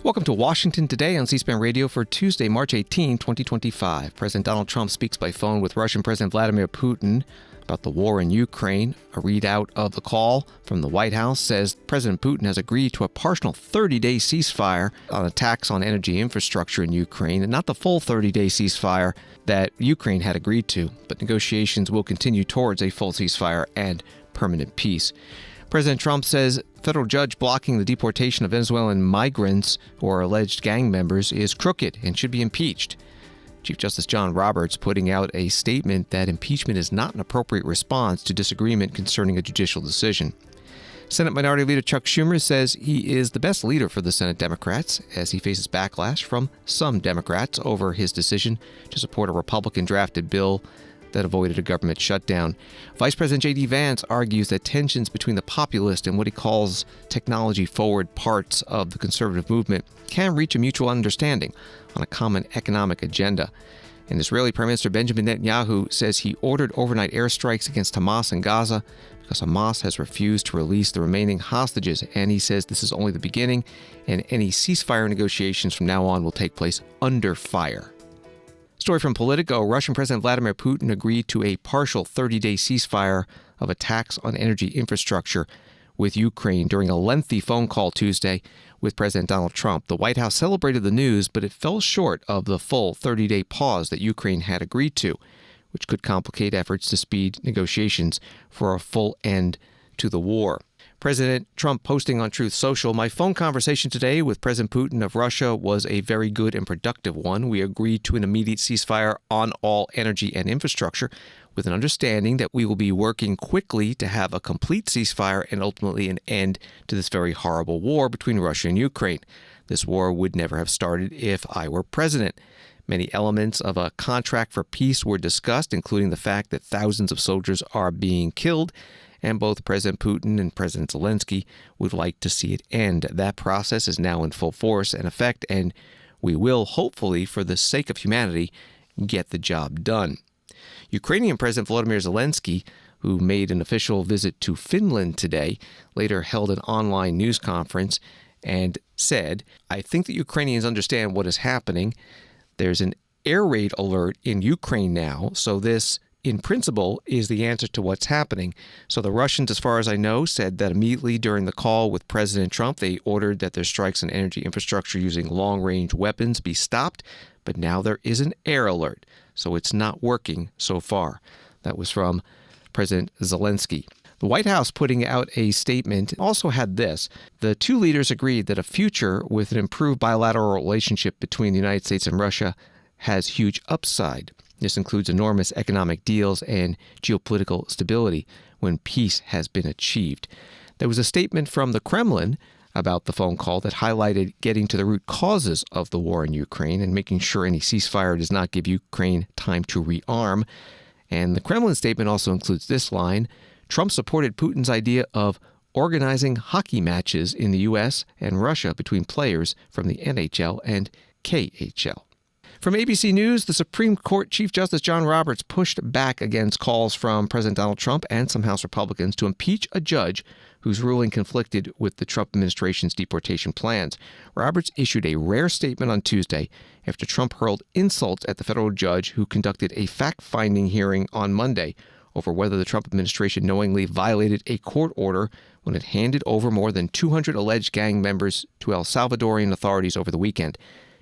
Welcome to Washington Today on C-SPAN Radio for Tuesday, March 18, 2025. President Donald Trump speaks by phone with Russian President Vladimir Putin about the war in Ukraine. A readout of the call from the White House says President Putin has agreed to a partial 30-day ceasefire on attacks on energy infrastructure in Ukraine, and not the full 30-day ceasefire that Ukraine had agreed to. But negotiations will continue towards a full ceasefire and permanent peace. President Trump says federal judge blocking the deportation of Venezuelan migrants who are alleged gang members is crooked and should be impeached. Chief Justice John Roberts putting out a statement that impeachment is not an appropriate response to disagreement concerning a judicial decision. Senate Minority Leader Chuck Schumer says he is the best leader for the Senate Democrats as he faces backlash from some Democrats over his decision to support a Republican-drafted bill that avoided a government shutdown. Vice President J.D. Vance argues that tensions between the populist and what he calls technology-forward parts of the conservative movement can reach a mutual understanding on a common economic agenda. And Israeli Prime Minister Benjamin Netanyahu says he ordered overnight airstrikes against Hamas in Gaza because Hamas has refused to release the remaining hostages, and he says this is only the beginning, and any ceasefire negotiations from now on will take place under fire. Story from Politico, Russian President Vladimir Putin agreed to a partial 30-day ceasefire of attacks on energy infrastructure with Ukraine during a lengthy phone call Tuesday with President Donald Trump. The White House celebrated the news, but it fell short of the full 30-day pause that Ukraine had agreed to, which could complicate efforts to speed negotiations for a full end to the war. President Trump posting on Truth Social, "My phone conversation today with President Putin of Russia was a very good and productive one. We agreed to an immediate ceasefire on all energy and infrastructure with an understanding that we will be working quickly to have a complete ceasefire and ultimately an end to this very horrible war between Russia and Ukraine. This war would never have started if I were president. Many elements of a contract for peace were discussed, including the fact that thousands of soldiers are being killed, and both President Putin and President Zelensky would like to see it end. That process is now in full force and effect, and we will, hopefully, for the sake of humanity, get the job done." Ukrainian President Volodymyr Zelensky, who made an official visit to Finland today, later held an online news conference and said, "I think that Ukrainians understand what is happening. There's an air raid alert in Ukraine now, so this in principle, is the answer to what's happening. So the Russians, as far as I know, said that immediately during the call with President Trump, they ordered that their strikes on energy infrastructure using long-range weapons be stopped. But now there is an air alert, so it's not working so far." That was from President Zelensky. The White House putting out a statement also had this. The two leaders agreed that a future with an improved bilateral relationship between the United States and Russia has huge upside. This includes enormous economic deals and geopolitical stability when peace has been achieved. There was a statement from the Kremlin about the phone call that highlighted getting to the root causes of the war in Ukraine and making sure any ceasefire does not give Ukraine time to rearm. And the Kremlin statement also includes this line: Trump supported Putin's idea of organizing hockey matches in the U.S. and Russia between players from the NHL and KHL. From ABC News, the Supreme Court Chief Justice John Roberts pushed back against calls from President Donald Trump and some House Republicans to impeach a judge whose ruling conflicted with the Trump administration's deportation plans. Roberts issued a rare statement on Tuesday after Trump hurled insults at the federal judge who conducted a fact-finding hearing on Monday over whether the Trump administration knowingly violated a court order when it handed over more than 200 alleged gang members to El Salvadorian authorities over the weekend.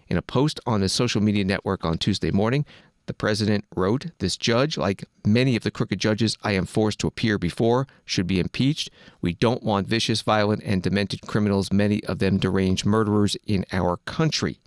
In a post on his social media network on Tuesday morning, the president wrote, "This judge, like many of the crooked judges I am forced to appear before, should be impeached. We don't want vicious, violent, and demented criminals, many of them deranged murderers, in our country."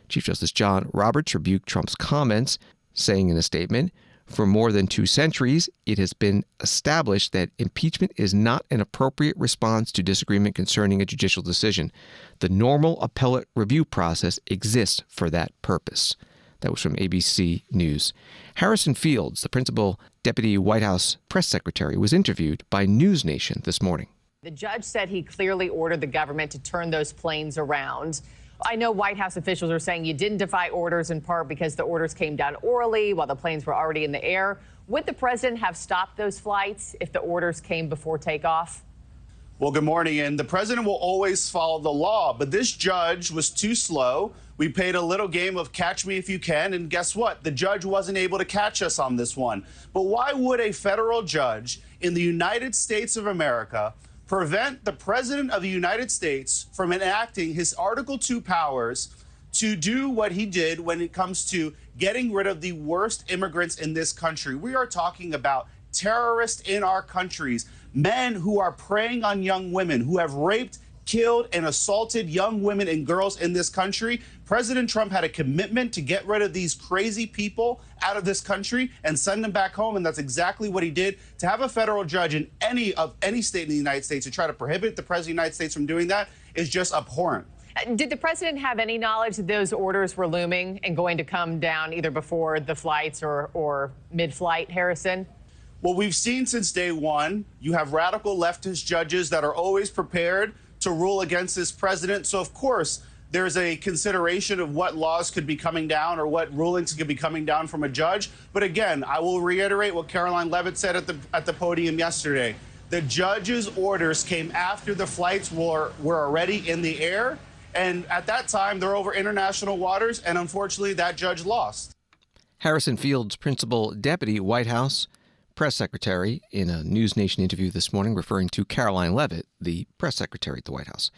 Chief Justice John Roberts rebuked Trump's comments, saying in a statement, "For more than 2 centuries, it has been established that impeachment is not an appropriate response to disagreement concerning a judicial decision. The normal appellate review process exists for that purpose." That was from ABC News. Harrison Fields, the principal deputy White House press secretary, was interviewed by News Nation this morning. The judge said he clearly ordered the government to turn those planes around. I know White House officials are saying you didn't defy orders in part because the orders came down orally while the planes were already in the air. Would the president have stopped those flights if the orders came before takeoff? Well, good morning. And the president will always follow the law, but this judge was too slow. We played a little game of catch me if you can, and guess what? The judge wasn't able to catch us on this one. But why would a federal judge in the United States of America prevent the president of the United States from enacting his Article 2 powers to do what he did when it comes to getting rid of the worst immigrants in this country? We are talking about terrorists in our countries, men who are preying on young women, who have raped, killed, and assaulted young women and girls in this country. President Trump had a commitment to get rid of these crazy people out of this country and send them back home, and that's exactly what he did. To have a federal judge in any state in the United States to try to prohibit the president of the United States from doing that is just abhorrent. Did the president have any knowledge that those orders were looming and going to come down either before the flights or mid-flight, Harrison? Well, we've seen since day one, you have radical leftist judges that are always prepared to rule against this president. So, of course, there's a consideration of what laws could be coming down or what rulings could be coming down from a judge. But again, I will reiterate what Caroline Leavitt said at the podium yesterday. The judge's orders came after the flights were already in the air. And at that time, they're over international waters. And unfortunately, that judge lost. Harrison Field's principal deputy White House press secretary in a News Nation interview this morning referring to Caroline Leavitt, the press secretary at the White House.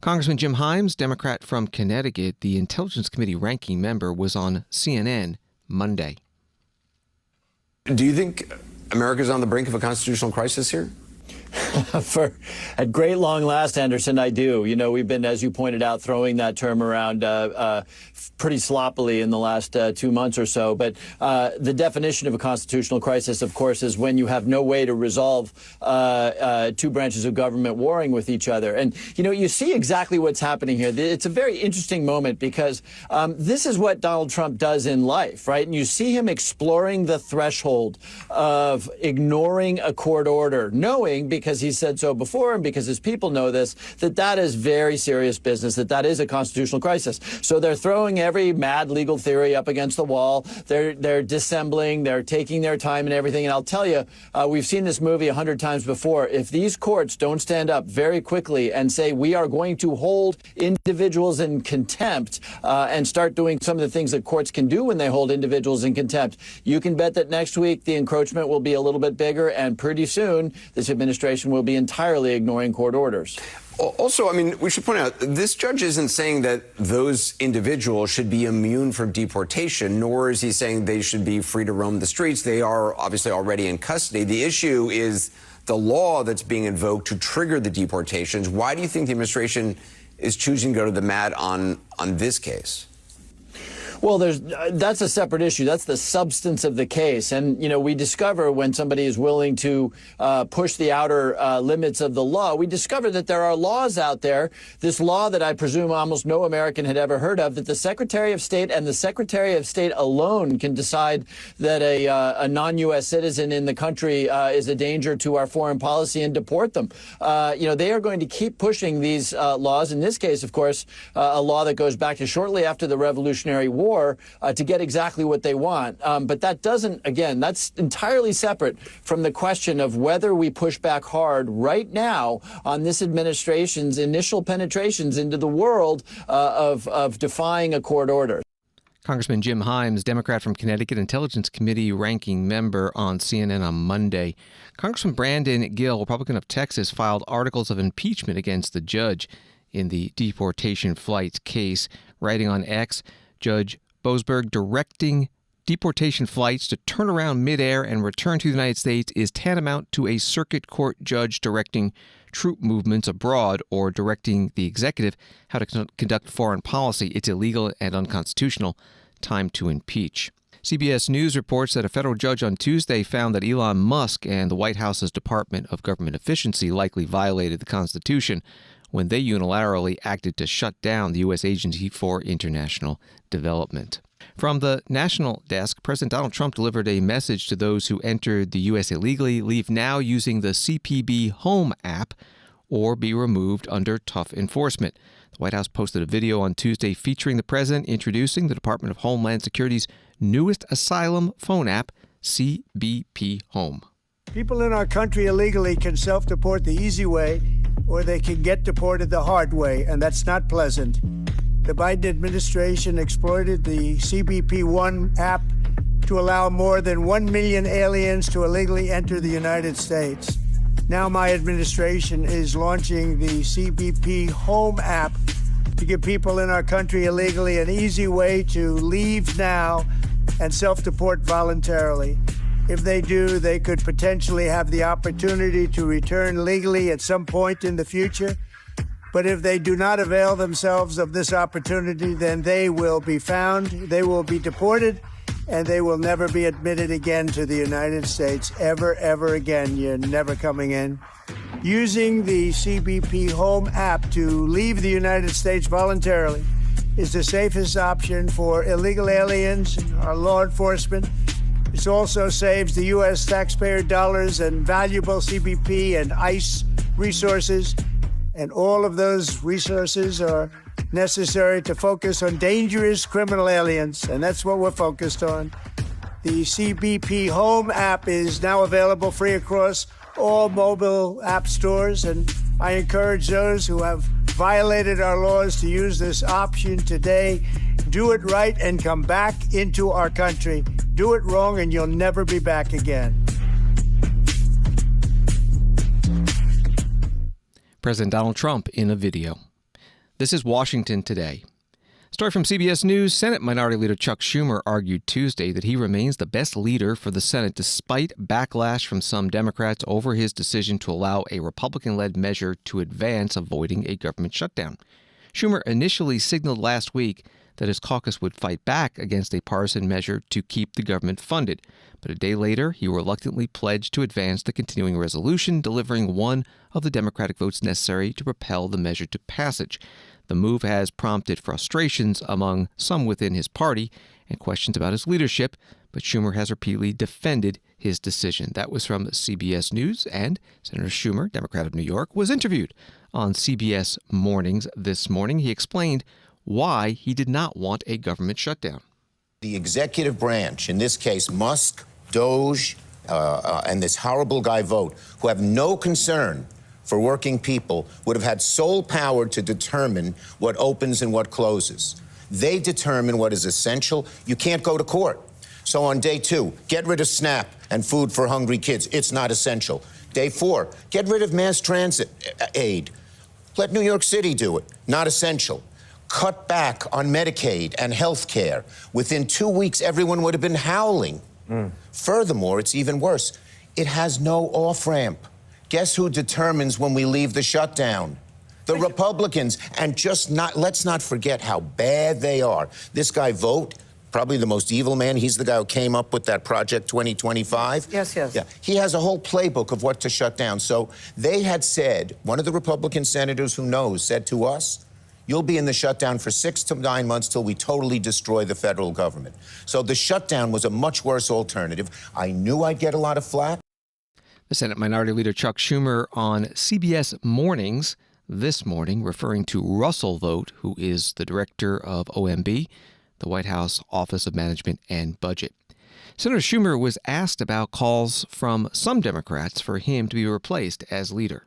Congressman Jim Himes, Democrat from Connecticut, the Intelligence Committee ranking member, was on CNN Monday. Do you think America's on the brink of a constitutional crisis here? At great long last, Anderson, I do. You know, we've been, as you pointed out, throwing that term around pretty sloppily in the last 2 months or so. But the definition of a constitutional crisis, of course, is when you have no way to resolve two branches of government warring with each other. And, you know, you see exactly what's happening here. It's a very interesting moment because this is what Donald Trump does in life, right? And you see him exploring the threshold of ignoring a court order, knowing, because he said so before and because his people know this, that is very serious business, that is a constitutional crisis. So they're throwing every mad legal theory up against the wall. They're dissembling, they're taking their time and everything. And I'll tell you, we've seen this movie 100 times before. If these courts don't stand up very quickly and say we are going to hold individuals in contempt and start doing some of the things that courts can do when they hold individuals in contempt, you can bet that next week the encroachment will be a little bit bigger, and pretty soon this administration will be entirely ignoring court orders. Also, I mean, we should point out, this judge isn't saying that those individuals should be immune from deportation, nor is he saying they should be free to roam the streets. They are obviously already in custody. The issue is the law that's being invoked to trigger the deportations. Why do you think the administration is choosing to go to the mat on this case? Well, that's a separate issue. That's the substance of the case. And, you know, we discover when somebody is willing to push the outer limits of the law, we discover that there are laws out there, this law that I presume almost no American had ever heard of, that the Secretary of State and the Secretary of State alone can decide that a non-U.S. citizen in the country is a danger to our foreign policy and deport them. You know, they are going to keep pushing these laws. In this case, of course, a law that goes back to shortly after the Revolutionary War, to get exactly what they want. But that doesn't, again, that's entirely separate from the question of whether we push back hard right now on this administration's initial penetrations into the world of defying a court order. Congressman Jim Himes, Democrat from Connecticut, Intelligence Committee ranking member on CNN on Monday. Congressman Brandon Gill, Republican of Texas, filed articles of impeachment against the judge in the deportation flights case, writing on X, Judge Boasberg directing deportation flights to turn around midair and return to the United States is tantamount to a circuit court judge directing troop movements abroad or directing the executive how to conduct foreign policy. It's illegal and unconstitutional. Time to impeach. CBS News reports that a federal judge on Tuesday found that Elon Musk and the White House's Department of Government Efficiency likely violated the Constitution when they unilaterally acted to shut down the U.S. Agency for International Development. From the national desk, President Donald Trump delivered a message to those who entered the U.S. illegally: leave now using the CPB Home app or be removed under tough enforcement. The White House posted a video on Tuesday featuring the president introducing the Department of Homeland Security's newest asylum phone app, CBP Home. People in our country illegally can self-deport the easy way or they can get deported the hard way, and that's not pleasant. The Biden administration exploited the CBP-1 app to allow more than 1 million aliens to illegally enter the United States. Now my administration is launching the CBP Home app to give people in our country illegally an easy way to leave now and self-deport voluntarily. If they do, they could potentially have the opportunity to return legally at some point in the future. But if they do not avail themselves of this opportunity, then they will be found, they will be deported, and they will never be admitted again to the United States, ever again. You're never coming in. Using the CBP Home app to leave the United States voluntarily is the safest option for illegal aliens and our law enforcement. It also saves the U.S. taxpayer dollars and valuable CBP and ICE resources. And all of those resources are necessary to focus on dangerous criminal aliens, and that's what we're focused on. The CBP Home app is now available free across all mobile app stores, and I encourage those who have violated our laws to use this option today. Do it right and come back into our country. Do it wrong and you'll never be back again. President Donald Trump in a video. This is Washington Today. Story from CBS News. Senate Minority Leader Chuck Schumer argued Tuesday that he remains the best leader for the Senate despite backlash from some Democrats over his decision to allow a Republican-led measure to advance avoiding a government shutdown. Schumer initially signaled last week that his caucus would fight back against a partisan measure to keep the government funded. But a day later, he reluctantly pledged to advance the continuing resolution, delivering one of the Democratic votes necessary to propel the measure to passage. The move has prompted frustrations among some within his party and questions about his leadership, but Schumer has repeatedly defended his decision. That was from CBS News, and Senator Schumer, Democrat of New York, was interviewed on CBS Mornings this morning. He explained why he did not want a government shutdown. The executive branch, in this case Musk, Doge, and this horrible guy Vogt, who have no concern for working people, would have had sole power to determine what opens and what closes. They determine what is essential. You can't go to court. So on day 2, get rid of SNAP and food for hungry kids. It's not essential. Day 4, get rid of mass transit aid. Let New York City do it. Not essential. Cut back on Medicaid and health care. Within 2 weeks, everyone would have been howling. Furthermore, it's even worse. It has no off-ramp. Guess who determines when we leave the shutdown? The Republicans. And let's not forget how bad they are. This guy Vogt, probably the most evil man. He's the guy who came up with that Project 2025. Yes. Yeah, he has a whole playbook of what to shut down. So they had said, one of the Republican senators who knows said to us, you'll be in the shutdown for 6 to 9 months till we totally destroy the federal government. So the shutdown was a much worse alternative. I knew I'd get a lot of flack. The Senate Minority Leader Chuck Schumer on CBS Mornings this morning, referring to Russell Vogt, who is the director of OMB, the White House Office of Management and Budget. Senator Schumer was asked about calls from some Democrats for him to be replaced as leader.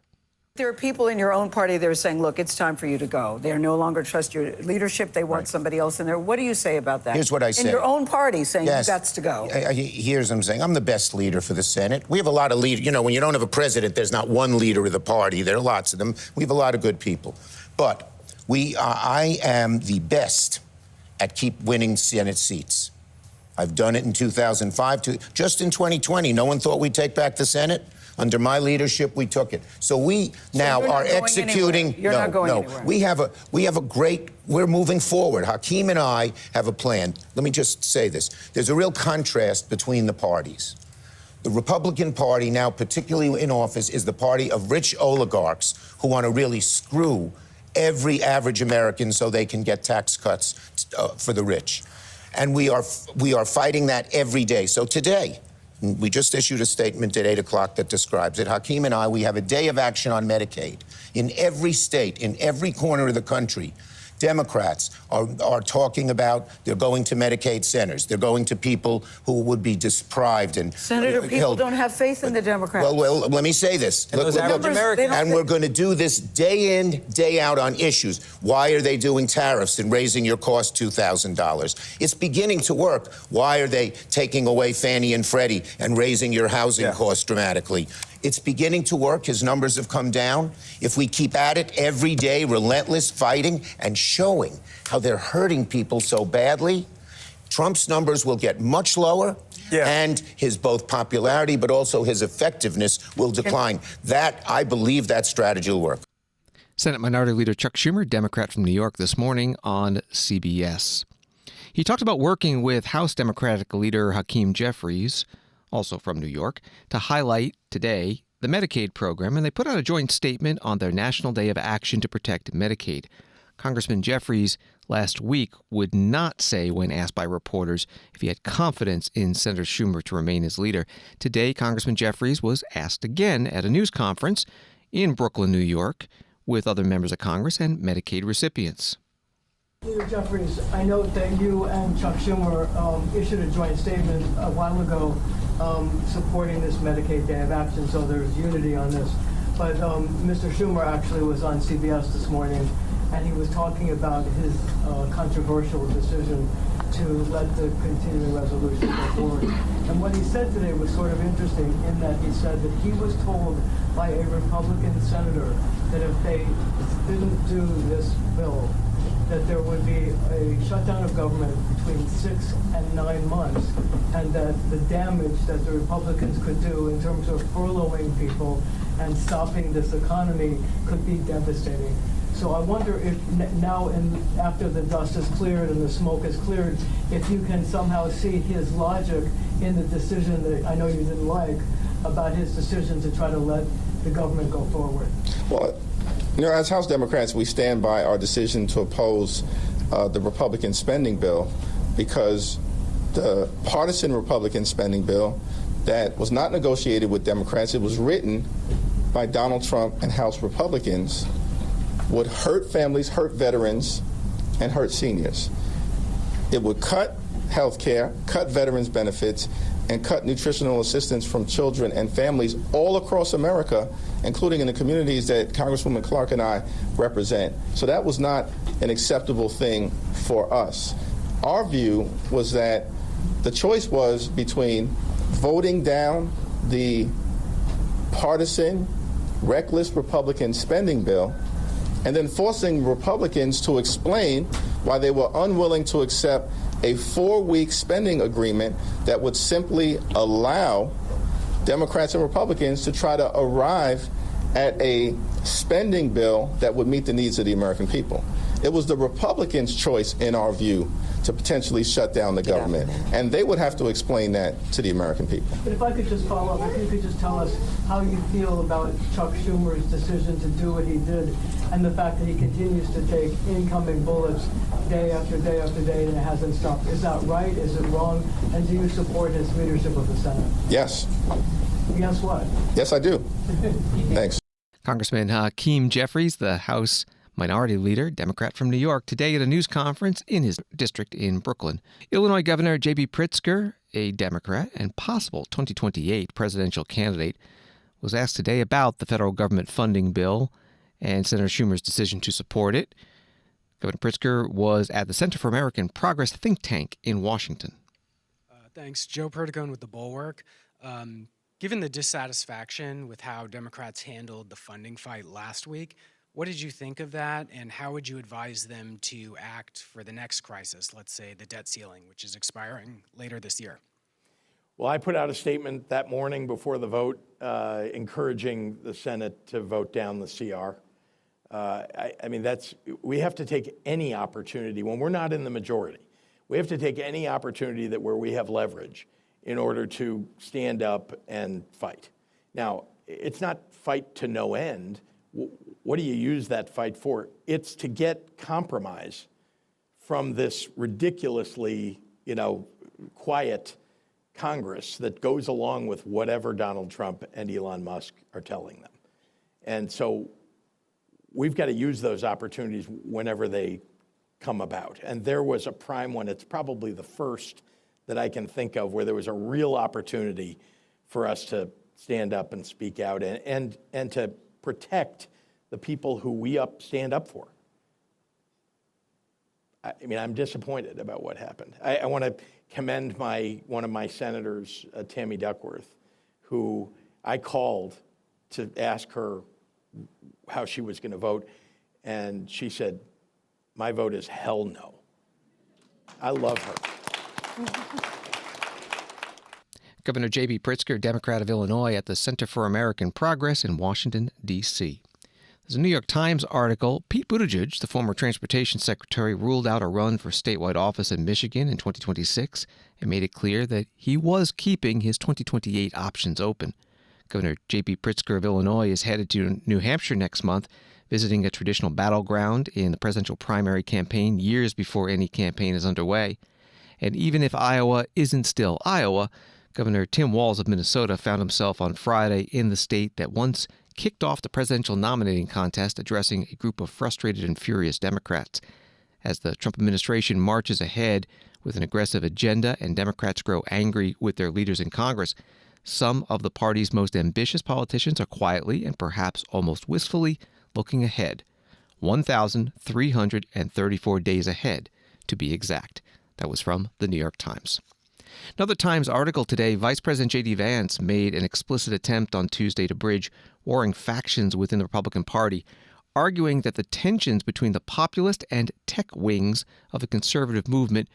There are people in your own party that are saying, look, it's time for you to go. They no longer trust your leadership. They want somebody else in there. What do you say about that? Here's what I say. In your own party saying you've got to go. Here's what I'm saying. I'm the best leader for the Senate. We have a lot of leaders. You know, when you don't have a president, there's not one leader of the party. There are lots of them. We have a lot of good people. But I am the best at keep winning Senate seats. I've done it in 2005. Just in 2020, no one thought we'd take back the Senate. Under my leadership, we took it. So we now are executing. You're not going anywhere. We have a great. We're moving forward. Hakeem and I have a plan. Let me just say this: there's a real contrast between the parties. The Republican Party now, particularly in office, is the party of rich oligarchs who want to really screw every average American so they can get tax cuts for the rich, and we are fighting that every day. So today. We just issued a statement at 8 o'clock that describes it. Hakeem and I, we have a day of action on Medicaid. In every state, in every corner of the country, Democrats are talking about they're going to Medicaid centers. They're going to people who would be deprived and Senator, people killed. don't have faith in the Democrats. Well, let me say this. And those average Americans. And we're going to do this day in, day out on issues. Why are they doing tariffs and raising your cost $2,000? It's beginning to work. Why are they taking away Fannie and Freddie and raising your housing costs dramatically? It's beginning to work. His numbers have come down. If we keep at it every day, relentless fighting and showing how they're hurting people so badly, Trump's numbers will get much lower. And his both popularity but also his effectiveness will decline. I believe that strategy will work. Senate Minority Leader Chuck Schumer, Democrat from New York, this morning on CBS. He talked about working with House Democratic leader Hakeem Jeffries, also from New York, to highlight today the Medicaid program, and they put out a joint statement on their National Day of Action to Protect Medicaid. Congressman Jeffries last week would not say when asked by reporters if he had confidence in Senator Schumer to remain his leader. Today, Congressman Jeffries was asked again at a news conference in Brooklyn, New York, with other members of Congress and Medicaid recipients. Leader Jeffries, I note that you and Chuck Schumer issued a joint statement a while ago supporting this Medicaid Day of Action, so there's unity on this. But Mr. Schumer actually was on CBS this morning, and he was talking about his controversial decision to let the continuing resolution go forward. And what he said today was sort of interesting in that he said that he was told by a Republican senator that if they didn't do this bill, that there would be a shutdown of government between 6 and 9 months, and that the damage that the Republicans could do in terms of furloughing people and stopping this economy could be devastating. So I wonder if now, after the dust is cleared and the smoke is cleared, if you can somehow see his logic in the decision that I know you didn't like, about his decision to try to let the government go forward. Well, as House Democrats, we stand by our decision to oppose the Republican spending bill, because the partisan Republican spending bill that was not negotiated with Democrats, it was written by Donald Trump and House Republicans, would hurt families, hurt veterans, and hurt seniors. It would cut health care, cut veterans' benefits, and cut nutritional assistance from children and families all across America, including in the communities that Congresswoman Clark and I represent. So that was not an acceptable thing for us. Our view was that the choice was between voting down the partisan, reckless Republican spending bill and then forcing Republicans to explain why they were unwilling to accept a 4-week spending agreement that would simply allow Democrats and Republicans to try to arrive at a spending bill that would meet the needs of the American people. It was the Republicans' choice, in our view, to potentially shut down the government. And they would have to explain that to the American people. But if I could just follow up, if you could just tell us how you feel about Chuck Schumer's decision to do what he did and the fact that he continues to take incoming bullets day after day after day and it hasn't stopped. Is that right? Is it wrong? And do you support his leadership of the Senate? Yes. Yes, what? Yes, I do. Thanks. Congressman Hakeem Jeffries, the House Minority Leader, Democrat from New York, today at a news conference in his district in Brooklyn. Illinois Governor J.B. Pritzker, a Democrat and possible 2028 presidential candidate, was asked today about the federal government funding bill and Senator Schumer's decision to support it. Governor Pritzker was at the Center for American Progress think tank in Washington. Thanks. Joe Perdigone with The Bulwark. Given the dissatisfaction with how Democrats handled the funding fight last week, what did you think of that, and how would you advise them to act for the next crisis, let's say the debt ceiling, which is expiring later this year? Well, I put out a statement that morning before the vote encouraging the Senate to vote down the CR. I mean, we have to take any opportunity when we're not in the majority. We have to take any opportunity where we have leverage in order to stand up and fight. Now, it's not fight to no end. What do you use that fight for? It's to get compromise from this ridiculously, quiet Congress that goes along with whatever Donald Trump and Elon Musk are telling them. And so we've got to use those opportunities whenever they come about. And there was a prime one. It's probably the first that I can think of where there was a real opportunity for us to stand up and speak out and to protect the people who we stand up for. I mean, I'm disappointed about what happened. I want to commend one of my senators, Tammy Duckworth, who I called to ask her how she was going to vote, and she said, "My vote is hell no." I love her. Governor J.B. Pritzker, Democrat of Illinois, at the Center for American Progress in Washington, D.C. There's a New York Times article. Pete Buttigieg, the former transportation secretary, ruled out a run for statewide office in Michigan in 2026 and made it clear that he was keeping his 2028 options open. Governor J.B. Pritzker of Illinois is headed to New Hampshire next month, visiting a traditional battleground in the presidential primary campaign years before any campaign is underway. And even if Iowa isn't still Iowa, Governor Tim Walz of Minnesota found himself on Friday in the state that once kicked off the presidential nominating contest, addressing a group of frustrated and furious Democrats. As the Trump administration marches ahead with an aggressive agenda and Democrats grow angry with their leaders in Congress, some of the party's most ambitious politicians are quietly and perhaps almost wistfully looking ahead. 1,334 days ahead, to be exact. That was from the New York Times. Another Times article today, Vice President J.D. Vance made an explicit attempt on Tuesday to bridge warring factions within the Republican Party, arguing that the tensions between the populist and tech wings of the conservative movement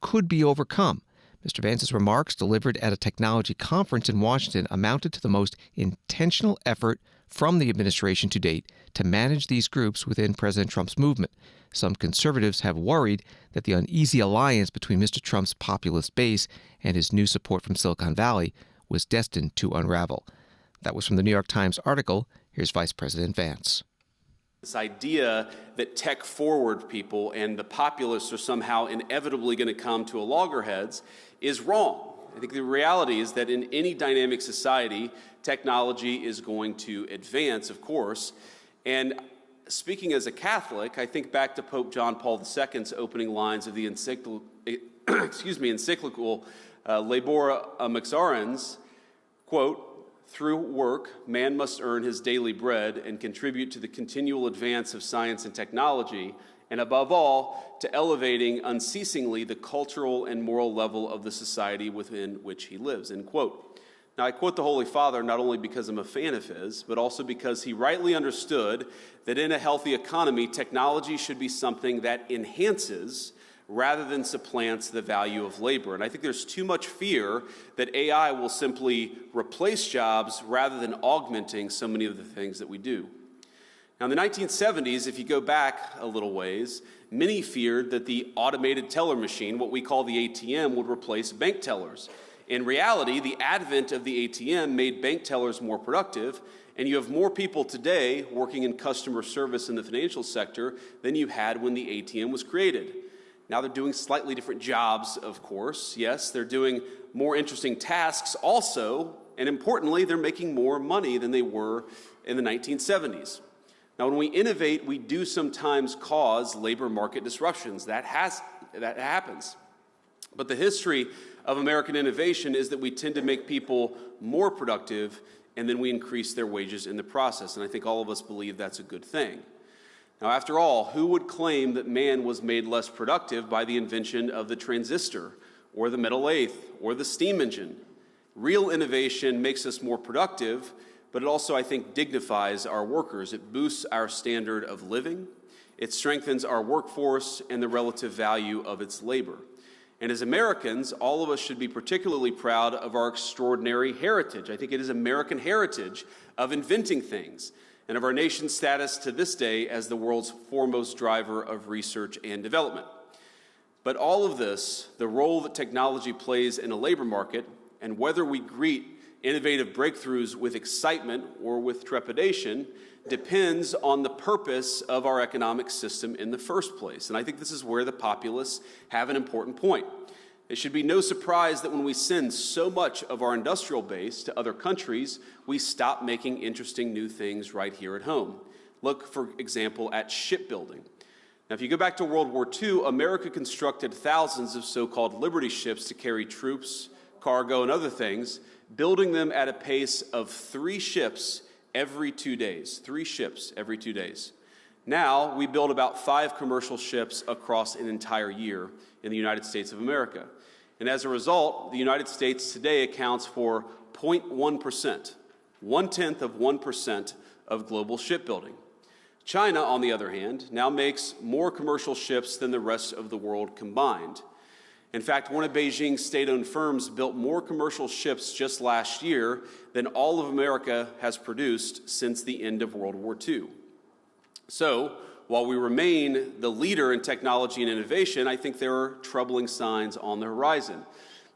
could be overcome. Mr. Vance's remarks, delivered at a technology conference in Washington, amounted to the most intentional effort from the administration to date to manage these groups within President Trump's movement. Some conservatives have worried that the uneasy alliance between Mr. Trump's populist base and his new support from Silicon Valley was destined to unravel. That was from the New York Times article. Here's Vice President Vance. This idea that tech-forward people and the populists are somehow inevitably going to come to a loggerheads is wrong. I think the reality is that in any dynamic society, technology is going to advance, of course. And speaking as a Catholic, I think back to Pope John Paul II's opening lines of the encyclical Labora Mixarens, quote, "Through work, man must earn his daily bread and contribute to the continual advance of science and technology, and above all, to elevating unceasingly the cultural and moral level of the society within which he lives," end quote. Now, I quote the Holy Father not only because I'm a fan of his, but also because he rightly understood that in a healthy economy, technology should be something that enhances rather than supplants the value of labor. And I think there's too much fear that AI will simply replace jobs rather than augmenting so many of the things that we do. Now, in the 1970s, if you go back a little ways, many feared that the automated teller machine, what we call the ATM, would replace bank tellers. In reality, the advent of the ATM made bank tellers more productive, and you have more people today working in customer service in the financial sector than you had when the ATM was created. Now they're doing slightly different jobs, of course. Yes, they're doing more interesting tasks also, and importantly, they're making more money than they were in the 1970s. Now, when we innovate, we do sometimes cause labor market disruptions. That happens. But the history of American innovation is that we tend to make people more productive, and then we increase their wages in the process. And I think all of us believe that's a good thing. Now, after all, who would claim that man was made less productive by the invention of the transistor, or the metal lathe, or the steam engine? Real innovation makes us more productive, but it also, I think, dignifies our workers. It boosts our standard of living. It strengthens our workforce and the relative value of its labor. And as Americans, all of us should be particularly proud of our extraordinary heritage. I think it is American heritage of inventing things, and of our nation's status to this day as the world's foremost driver of research and development. But all of this, the role that technology plays in a labor market, and whether we greet innovative breakthroughs with excitement or with trepidation, depends on the purpose of our economic system in the first place. And I think this is where the populists have an important point. It should be no surprise that when we send so much of our industrial base to other countries, we stop making interesting new things right here at home. Look, for example, at shipbuilding. Now, if you go back to World War II, America constructed thousands of so-called Liberty ships to carry troops, cargo, and other things, building them at a pace of 3 ships every 2 days. 3 ships every 2 days. Now, we build about 5 commercial ships across an entire year in the United States of America. And as a result, the United States today accounts for 0.1%, 0.1% of global shipbuilding. China, on the other hand, now makes more commercial ships than the rest of the world combined. In fact, one of Beijing's state-owned firms built more commercial ships just last year than all of America has produced since the end of World War II. So, while we remain the leader in technology and innovation, I think there are troubling signs on the horizon.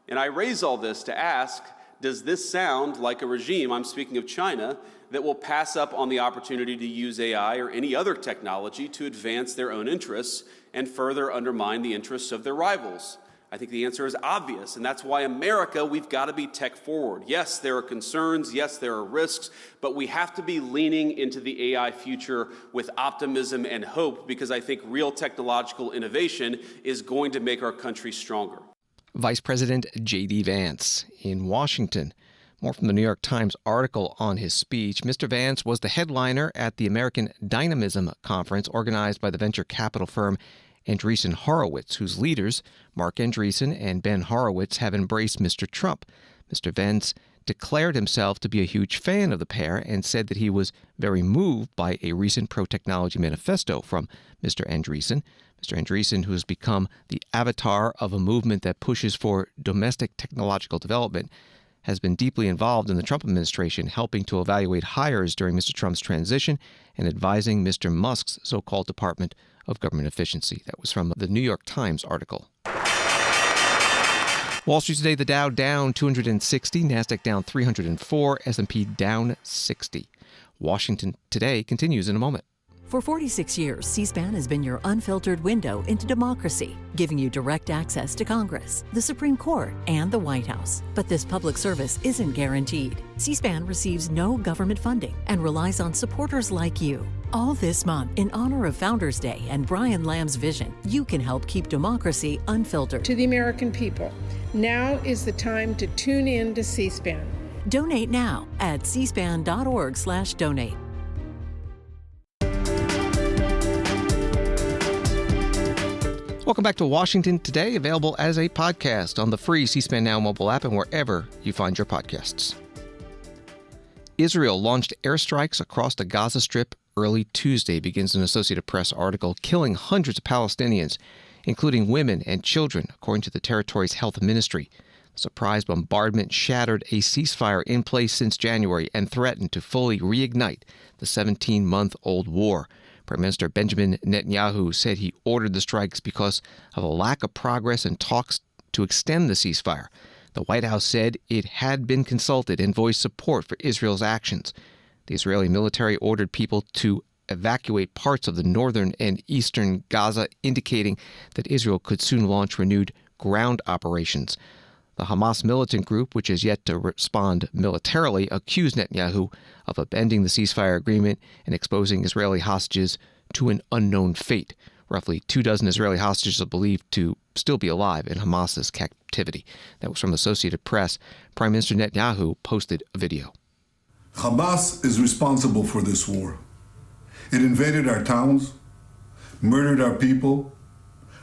And I raise all this to ask, does this sound like a regime, I'm speaking of China, that will pass up on the opportunity to use AI or any other technology to advance their own interests and further undermine the interests of their rivals? I think the answer is obvious, and that's why America, we've got to be tech forward. Yes, there are concerns, yes, there are risks, but we have to be leaning into the AI future with optimism and hope, because I think real technological innovation is going to make our country stronger. Vice President J.D. Vance in Washington. More from the New York Times article on his speech. Mr. Vance was the headliner at the American Dynamism Conference organized by the venture capital firm Andreessen Horowitz, whose leaders, Mark Andreessen and Ben Horowitz, have embraced Mr. Trump. Mr. Vance declared himself to be a huge fan of the pair and said that he was very moved by a recent pro-technology manifesto from Mr. Andreessen. Mr. Andreessen, who has become the avatar of a movement that pushes for domestic technological development, has been deeply involved in the Trump administration, helping to evaluate hires during Mr. Trump's transition and advising Mr. Musk's so-called Department of Government Efficiency. That was from the New York Times article. Wall Street today, the Dow down 260, NASDAQ down 304, S&P down 60. Washington today continues in a moment. For 46 years, C-SPAN has been your unfiltered window into democracy, giving you direct access to Congress, the Supreme Court, and the White House. But this public service isn't guaranteed. C-SPAN receives no government funding and relies on supporters like you. All this month, in honor of Founders Day and Brian Lamb's vision, you can help keep democracy unfiltered. To the American people, now is the time to tune in to C-SPAN. Donate now at cspan.org/donate. Welcome back to Washington Today, available as a podcast on the free C-SPAN Now mobile app and wherever you find your podcasts. Israel launched airstrikes across the Gaza Strip early Tuesday, begins an Associated Press article, killing hundreds of Palestinians, including women and children, according to the territory's health ministry. The surprise bombardment shattered a ceasefire in place since January and threatened to fully reignite the 17-month-old war. Prime Minister Benjamin Netanyahu said he ordered the strikes because of a lack of progress in talks to extend the ceasefire. The White House said it had been consulted and voiced support for Israel's actions. The Israeli military ordered people to evacuate parts of the northern and eastern Gaza, indicating that Israel could soon launch renewed ground operations. The Hamas militant group, which has yet to respond militarily, accused Netanyahu of upending the ceasefire agreement and exposing Israeli hostages to an unknown fate. Roughly 24 Israeli hostages are believed to still be alive in Hamas's captivity. That was from Associated Press. Prime Minister Netanyahu posted a video. Hamas is responsible for this war. It invaded our towns, murdered our people,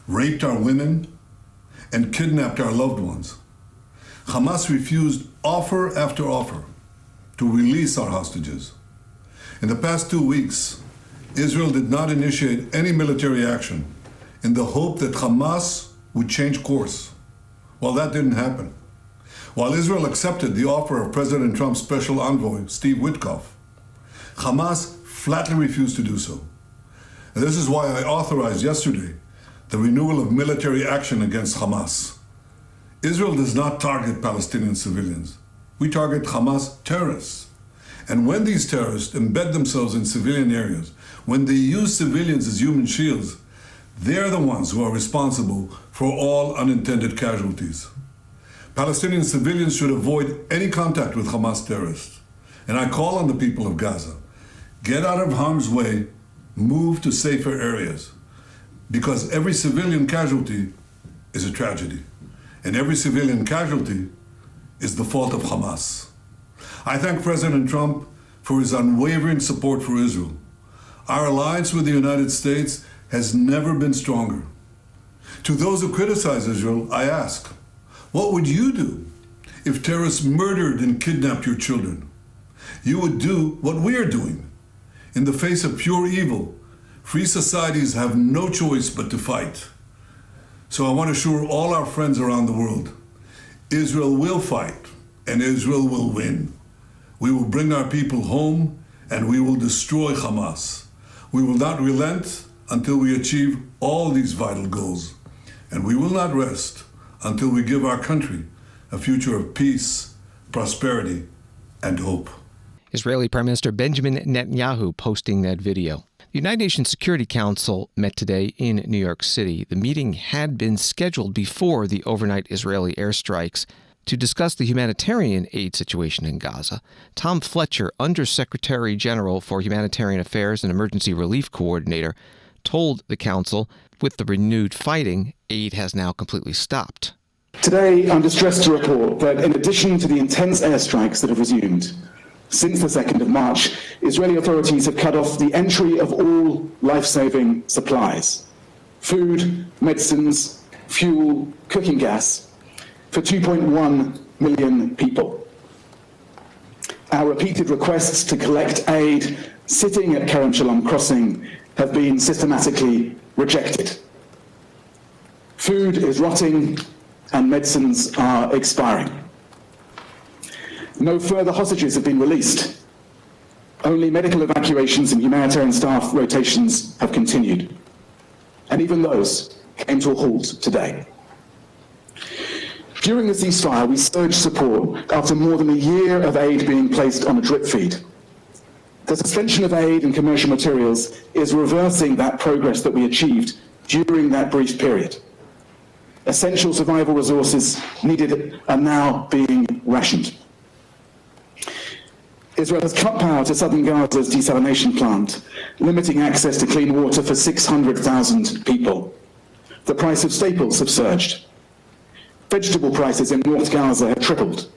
raped our women, and kidnapped our loved ones. Hamas refused offer after offer to release our hostages. In the past 2 weeks, Israel did not initiate any military action in the hope that Hamas would change course. Well, that didn't happen. While Israel accepted the offer of President Trump's special envoy, Steve Witkoff, Hamas flatly refused to do so. And this is why I authorized yesterday the renewal of military action against Hamas. Israel does not target Palestinian civilians. We target Hamas terrorists. And when these terrorists embed themselves in civilian areas, when they use civilians as human shields, they're the ones who are responsible for all unintended casualties. Palestinian civilians should avoid any contact with Hamas terrorists. And I call on the people of Gaza, get out of harm's way, move to safer areas. because every civilian casualty is a tragedy, and every civilian casualty is the fault of Hamas. I thank President Trump for his unwavering support for Israel. Our alliance with the United States has never been stronger. To those who criticize Israel, I ask, what would you do if terrorists murdered and kidnapped your children? You would do what we are doing. In the face of pure evil, free societies have no choice but to fight. So I want to assure all our friends around the world, Israel will fight and Israel will win. We will bring our people home and we will destroy Hamas. We will not relent until we achieve all these vital goals. And we will not rest until we give our country a future of peace, prosperity, and hope. Israeli Prime Minister Benjamin Netanyahu posting that video. The United Nations Security Council met today in New York City. The meeting had been scheduled before the overnight Israeli airstrikes to discuss the humanitarian aid situation in Gaza. Tom Fletcher, Undersecretary General for Humanitarian Affairs and Emergency Relief Coordinator, told the council with the renewed fighting, aid has now completely stopped. Today, I'm distressed to report that in addition to the intense airstrikes that have resumed, since the 2nd of March, Israeli authorities have cut off the entry of all life-saving supplies, food, medicines, fuel, cooking gas, for 2.1 million people. Our repeated requests to collect aid sitting at Kerem Shalom crossing have been systematically rejected. Food is rotting and medicines are expiring. No further hostages have been released. Only medical evacuations and humanitarian staff rotations have continued. And even those came to a halt today. During the ceasefire, we surged support after more than a year of aid being placed on a drip feed. The suspension of aid and commercial materials is reversing that progress that we achieved during that brief period. Essential survival resources needed are now being rationed. Israel has cut power to southern Gaza's desalination plant, limiting access to clean water for 600,000 people. The price of staples have surged. Vegetable prices in North Gaza have tripled.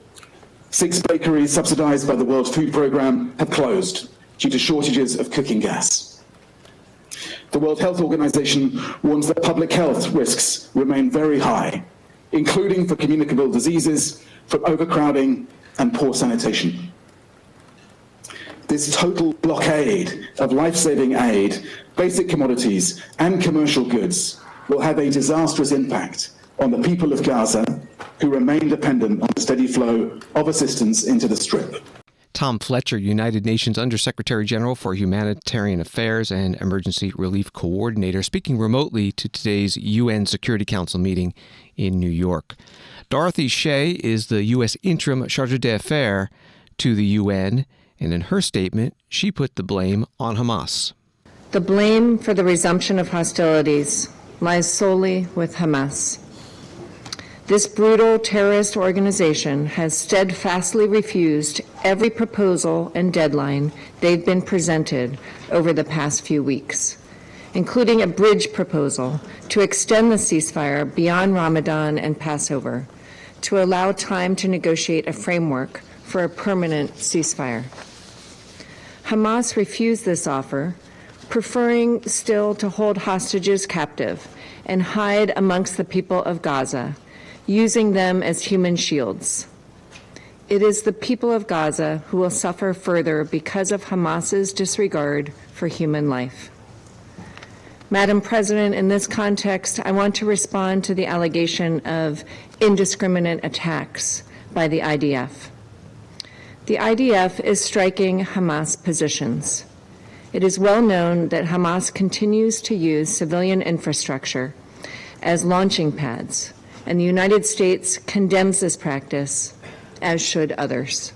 6 bakeries subsidized by the World Food Programme have closed due to shortages of cooking gas. The World Health Organization warns that public health risks remain very high, including for communicable diseases, from overcrowding and poor sanitation. This total blockade of life-saving aid, basic commodities and commercial goods will have a disastrous impact on the people of Gaza, who remain dependent on the steady flow of assistance into the Strip. Tom Fletcher, United Nations Undersecretary General for Humanitarian Affairs and Emergency Relief Coordinator, speaking remotely to today's UN Security Council meeting in New York. Dorothy Shea is the U.S. Interim Chargé d'Affaires to the UN, and in her statement, she put the blame on Hamas. The blame for the resumption of hostilities lies solely with Hamas. This brutal terrorist organization has steadfastly refused every proposal and deadline they've been presented over the past few weeks, including a bridge proposal to extend the ceasefire beyond Ramadan and Passover, to allow time to negotiate a framework for a permanent ceasefire. Hamas refused this offer, preferring still to hold hostages captive and hide amongst the people of Gaza, using them as human shields. It is the people of Gaza who will suffer further because of Hamas's disregard for human life. Madam President, in this context, I want to respond to the allegation of indiscriminate attacks by the IDF. The IDF is striking Hamas positions. It is well known that Hamas continues to use civilian infrastructure as launching pads, and the United States condemns this practice, as should others.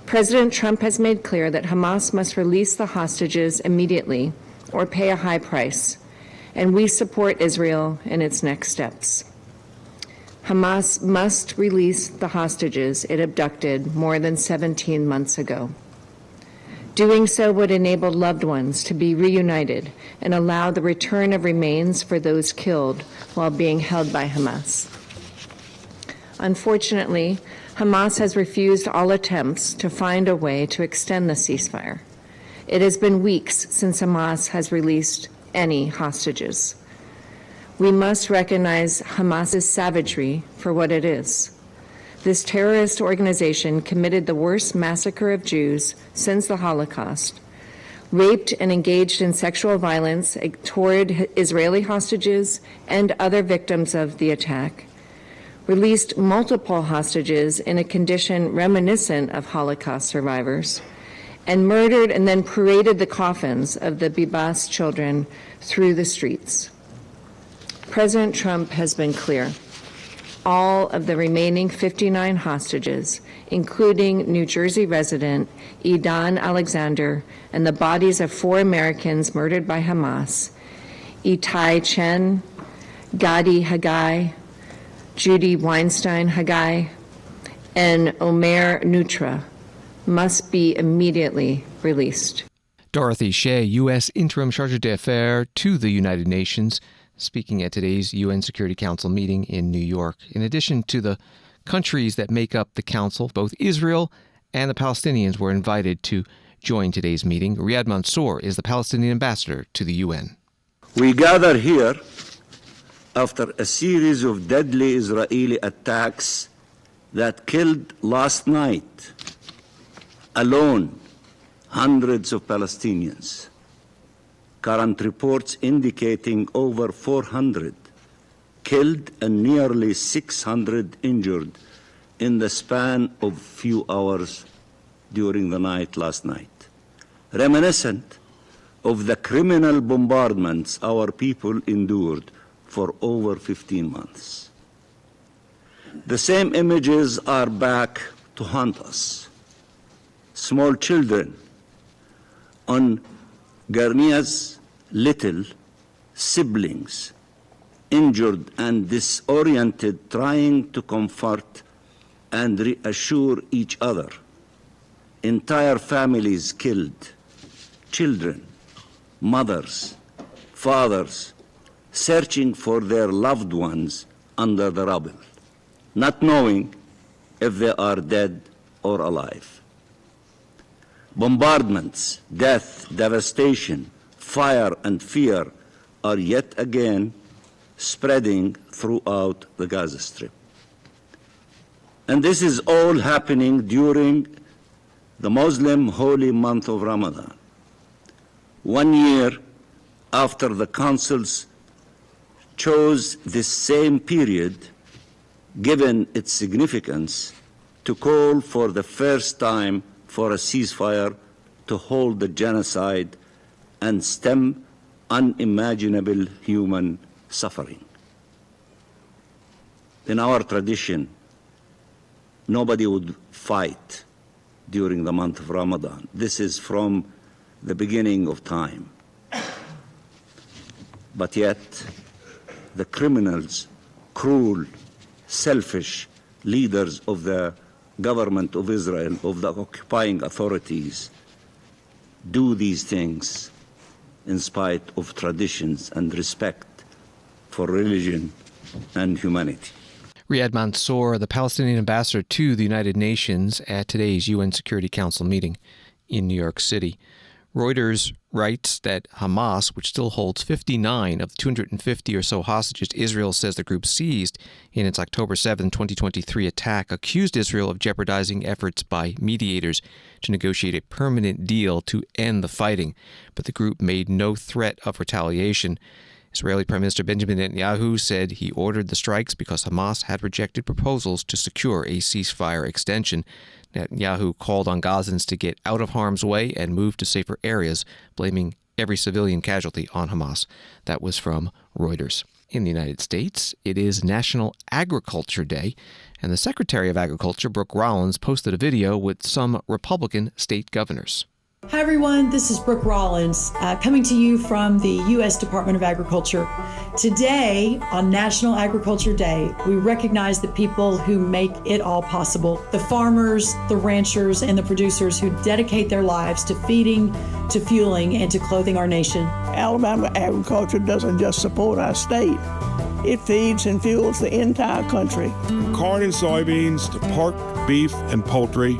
President Trump has made clear that Hamas must release the hostages immediately or pay a high price, and we support Israel in its next steps. Hamas must release the hostages it abducted more than 17 months ago. Doing so would enable loved ones to be reunited and allow the return of remains for those killed while being held by Hamas. Unfortunately, Hamas has refused all attempts to find a way to extend the ceasefire. It has been weeks since Hamas has released any hostages. We must recognize Hamas's savagery for what it is. This terrorist organization committed the worst massacre of Jews since the Holocaust, raped and engaged in sexual violence toward Israeli hostages and other victims of the attack, released multiple hostages in a condition reminiscent of Holocaust survivors, and murdered and then paraded the coffins of the Bibas children through the streets. President Trump has been clear. All of the remaining 59 hostages, including New Jersey resident Idan Alexander and the bodies of 4 Americans murdered by Hamas, Itai Chen, Gadi Hagai, Judy Weinstein Hagai, and Omer Nutra, must be immediately released. Dorothy Shea, U.S. Interim Charge d'Affaires to the United Nations, speaking at today's UN Security Council meeting in New York. In addition to the countries that make up the council, both Israel and the Palestinians were invited to join today's meeting. Riyad Mansour is the Palestinian ambassador to the UN. We gather here after a series of deadly Israeli attacks that killed last night alone hundreds of Palestinians. Current reports indicating over 400 killed and nearly 600 injured in the span of few hours during the night last night. Reminiscent of the criminal bombardments our people endured for over 15 months. The same images are back to haunt us. Small children on Garnia's little siblings, injured and disoriented, trying to comfort and reassure each other. Entire families killed, children, mothers, fathers, searching for their loved ones under the rubble, not knowing if they are dead or alive. Bombardments, death, devastation, fire, and fear are yet again spreading throughout the Gaza Strip. And this is all happening during the Muslim holy month of Ramadan, 1 year after the councils chose this same period, given its significance, to call for the first time for a ceasefire to hold the genocide and stem unimaginable human suffering. In our tradition, nobody would fight during the month of Ramadan. This is from the beginning of time. But yet, the criminals, cruel, selfish leaders of the government of Israel, of the occupying authorities, do these things in spite of traditions and respect for religion and humanity. Riyad Mansour, the Palestinian ambassador to the United Nations at today's UN Security Council meeting in New York City. Reuters writes that Hamas, which still holds 59 of the 250 or so hostages Israel says the group seized in its October 7, 2023 attack, accused Israel of jeopardizing efforts by mediators to negotiate a permanent deal to end the fighting. But the group made no threat of retaliation. Israeli Prime Minister Benjamin Netanyahu said he ordered the strikes because Hamas had rejected proposals to secure a ceasefire extension. Netanyahu called on Gazans to get out of harm's way and move to safer areas, blaming every civilian casualty on Hamas. That was from Reuters. In the United States, it is National Agriculture Day, and the Secretary of Agriculture, Brooke Rollins, posted a video with some Republican state governors. Hi, everyone. This is Brooke Rollins, coming to you from the U.S. Department of Agriculture. Today, on National Agriculture Day, we recognize the people who make it all possible. The farmers, the ranchers, and the producers who dedicate their lives to feeding, to fueling, and to clothing our nation. Alabama agriculture doesn't just support our state. It feeds and fuels the entire country. From corn and soybeans to pork, beef, and poultry,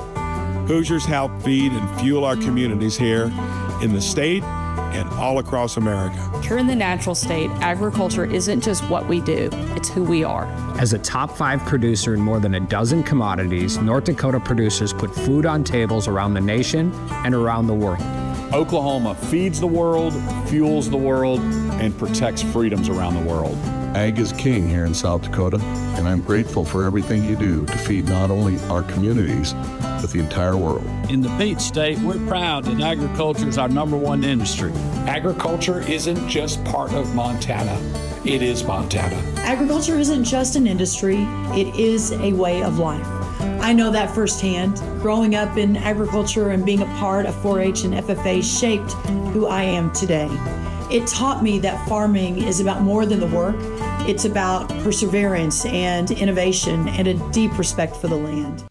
Hoosiers help feed and fuel our communities here in the state and all across America. Here in the natural state, agriculture isn't just what we do, it's who we are. As a top 5 producer in more than a dozen commodities, North Dakota producers put food on tables around the nation and around the world. Oklahoma feeds the world, fuels the world, and protects freedoms around the world. Ag is king here in South Dakota, and I'm grateful for everything you do to feed not only our communities, but the entire world. In the Peach State, we're proud that agriculture is our #1 industry. Agriculture isn't just part of Montana, it is Montana. Agriculture isn't just an industry, it is a way of life. I know that firsthand. Growing up in agriculture and being a part of 4-H and FFA shaped who I am today. It taught me that farming is about more than the work. It's about perseverance and innovation and a deep respect for the land.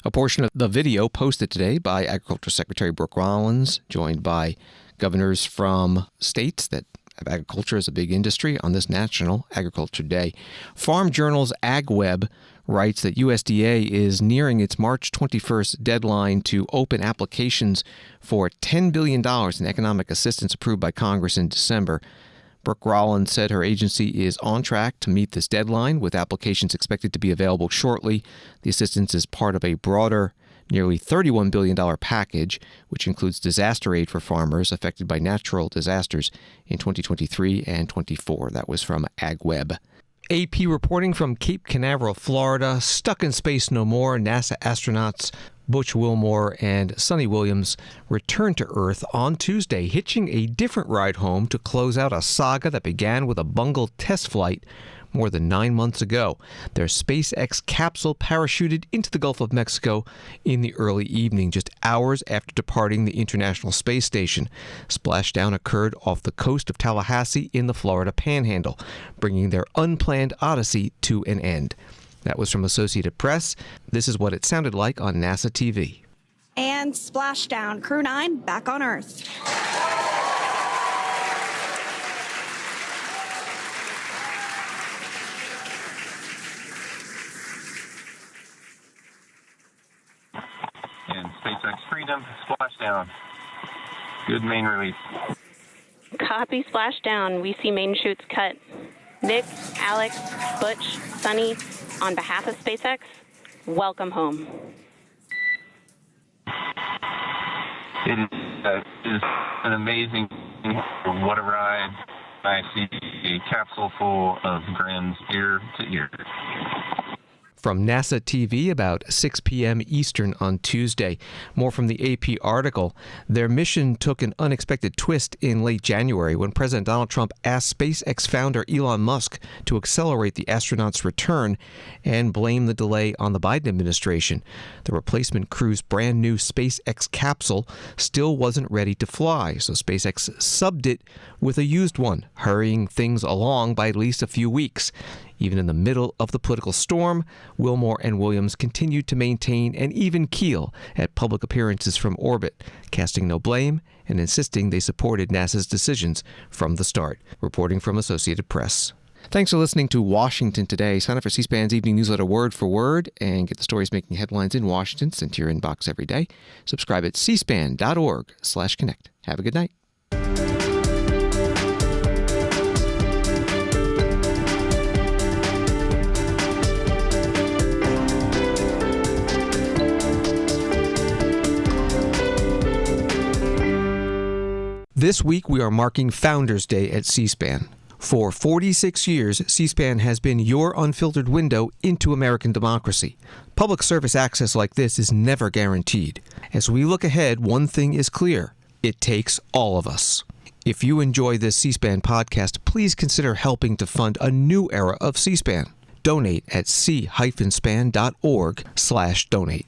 A portion of the video posted today by Agriculture Secretary Brooke Rollins, joined by governors from states that have agriculture as a big industry on this National Agriculture Day. Farm Journal's AgWeb writes that USDA is nearing its March 21st deadline to open applications for $10 billion in economic assistance approved by Congress in December. Brooke Rollins said her agency is on track to meet this deadline, with applications expected to be available shortly. The assistance is part of a broader, nearly $31 billion package, which includes disaster aid for farmers affected by natural disasters in 2023 and 24. That was from AgWeb. AP reporting from Cape Canaveral, Florida. Stuck in space no more. NASA astronauts Butch Wilmore and Sonny Williams returned to Earth on Tuesday, hitching a different ride home to close out a saga that began with a bungled test flight more than 9 months ago. Their SpaceX capsule parachuted into the Gulf of Mexico in the early evening, just hours after departing the International Space Station. Splashdown occurred off the coast of Tallahassee in the Florida Panhandle, bringing their unplanned odyssey to an end. That was from Associated Press. This is what it sounded like on NASA TV. And splashdown. Crew 9 back on Earth. And SpaceX Freedom, splashdown. Good main release. Copy, splashdown. We see main chutes cut. Nick, Alex, Butch, Sonny, on behalf of SpaceX, welcome home. It is an amazing, what a ride. I see a capsule full of grins ear to ear. From NASA TV about 6 p.m. Eastern on Tuesday. More from the AP article. Their mission took an unexpected twist in late January when President Donald Trump asked SpaceX founder Elon Musk to accelerate the astronauts' return and blame the delay on the Biden administration. The replacement crew's brand new SpaceX capsule still wasn't ready to fly, so SpaceX subbed it with a used one, hurrying things along by at least a few weeks. Even in the middle of the political storm, Wilmore and Williams continued to maintain an even keel at public appearances from orbit, casting no blame and insisting they supported NASA's decisions from the start. Reporting from Associated Press. Thanks for listening to Washington Today. Sign up for C-SPAN's evening newsletter Word for Word and get the stories making headlines in Washington sent to your inbox every day. Subscribe at cspan.org/connect. Have a good night. This week, we are marking Founders Day at C-SPAN. For 46 years, C-SPAN has been your unfiltered window into American democracy. Public service access like this is never guaranteed. As we look ahead, one thing is clear. It takes all of us. If you enjoy this C-SPAN podcast, please consider helping to fund a new era of C-SPAN. Donate at c-span.org/donate.